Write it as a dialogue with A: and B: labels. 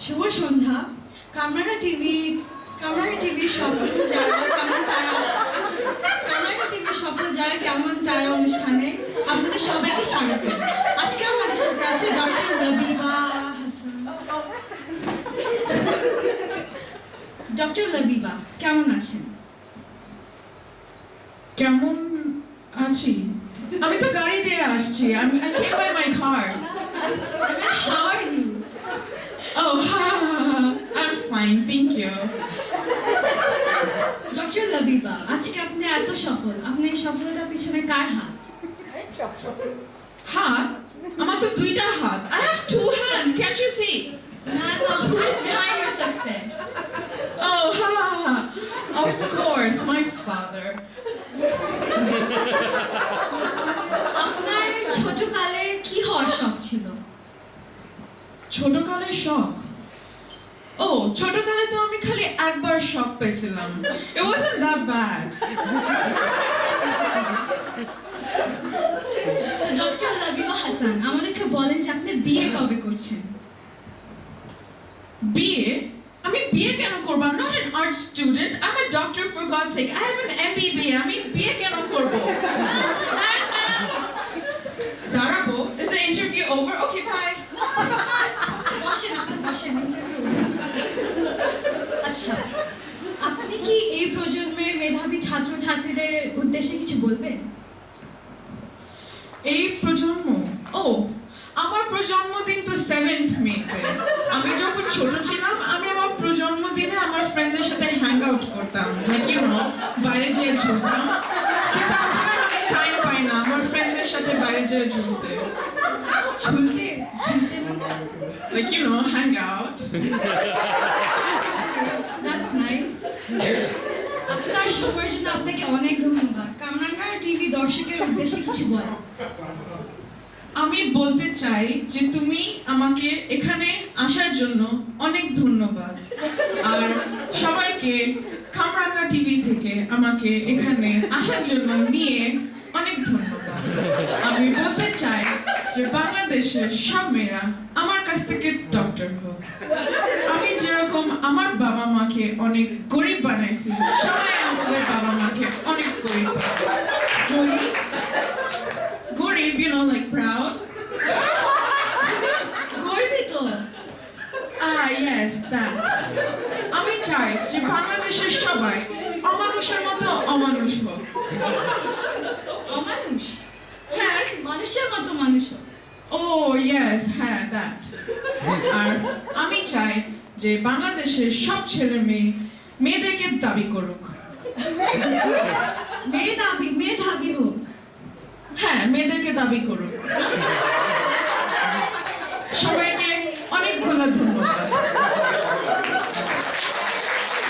A: শুভ সন্ধ্যা। কামরাঙ্গা টিভির সফল যারা কেমন তারা অনুষ্ঠানে আপনাদের সবাইকে স্বাগত। আজকে আমাদের সাথে আছে ডক্টর লবিবা হাসান। ডক্টর লবিবা, কেমন আছেন?
B: কেমন আছি? আমি তো গাড়ি দিয়ে আসছি। I came by my car.
A: How are you?
B: Oh, I'm fine, thank you.
A: Doctor Labiba, আজকে আপনি এত সফল, আপনার এই সফলতার পিছনে কার হাত?
B: হাত? আমার তো দুইটা হাত। I have two hands, can't you see?
A: না, who is behind your success?
B: Oh, of course, my father.
A: আপনার ছোটকালে কি হওয়ার শখ ছিল?
B: ছোটকালের শখ? ও, ছোটকালে তো আমি খালি একবার শখ পেয়েছিলাম। It wasn't that bad.
A: Doctor Labiba Hasan, আমাদেরকে বলেন যে আপনি বিয়ে কবে করছেন?
B: বিয়ে? আমি বিয়ে কেন করব? I'm not an art student. I'm a doctor, for God's sake. I have an MBA. আমি বিয়ে কেন করব? দাঁড়াবো? Is the interview over? Okay, bye.
A: বসেন, interview। আচ্ছা, আপনি কি এই প্রজন্মের মেধাবী ছাত্রছাত্রীদের উদ্দেশ্যে কিছু বলবেন?
B: এই প্রজন্ম? ও, আমার জন্মদিন তো 7th মেতে। আমি যখন ছোট ছিলাম, আমি আমার জন্মদিনে আমার ফ্রেন্ডদের সাথে হ্যাং আউট করতাম, লাইক ইউ নো, বাইরে যেয়ে ঝুলতাম। কিন্তু এখন আর আমি টাইম পাই না আমার ফ্রেন্ডদের সাথে বাইরে যেয়ে ঝুলতে।
A: ঝুলতে
B: like you know, hang out.
A: That's nice. আপনার সময়ের জন্য আপনাকে অনেক ধন্যবাদ। কামরাঙ্গা টিভি দর্শকের উদ্দেশ্যে কিছু বলেন।
B: আমি বলতে চাই যে তুমি আমাকে এখানে আসার জন্য অনেক ধন্যবাদ। আর সবাইকে কামরাঙ্গা টিভি থেকে আমাকে এখানে আসার জন্য নিয়ে অনেক ধন্যবাদ। আমি বলতে চাই যে বাংলাদেশের সব মেয়েরা আমার কাছ থেকে ডক্টর হোক। আমি যেরকম আমার বাবা মাকে অনেক গরিব বানাইছি, সবাই আমাদের বাবা মাকে অনেক গরিব বানায়। গরিব, you know, like proud.
A: গর্বিত।
B: Yes, that. আমি চাই যে বাংলাদেশের সবাই অমানুষের মতো অমানুষ হোক।
A: অমানুষ?
B: হ্যাঁ,
A: মানুষের মতো মানুষ হোক।
B: Oh, yes, হ্যাঁ, that. আর আমি চাই যে বাংলাদেশের সব ছেলে মেয়েদেরকে দাবি করুক।
A: মেধাবী হোক।
B: হ্যাঁ, মেয়েদেরকে দাবি করুক। সবাইকে অনেকগুলো ধন্যবাদ।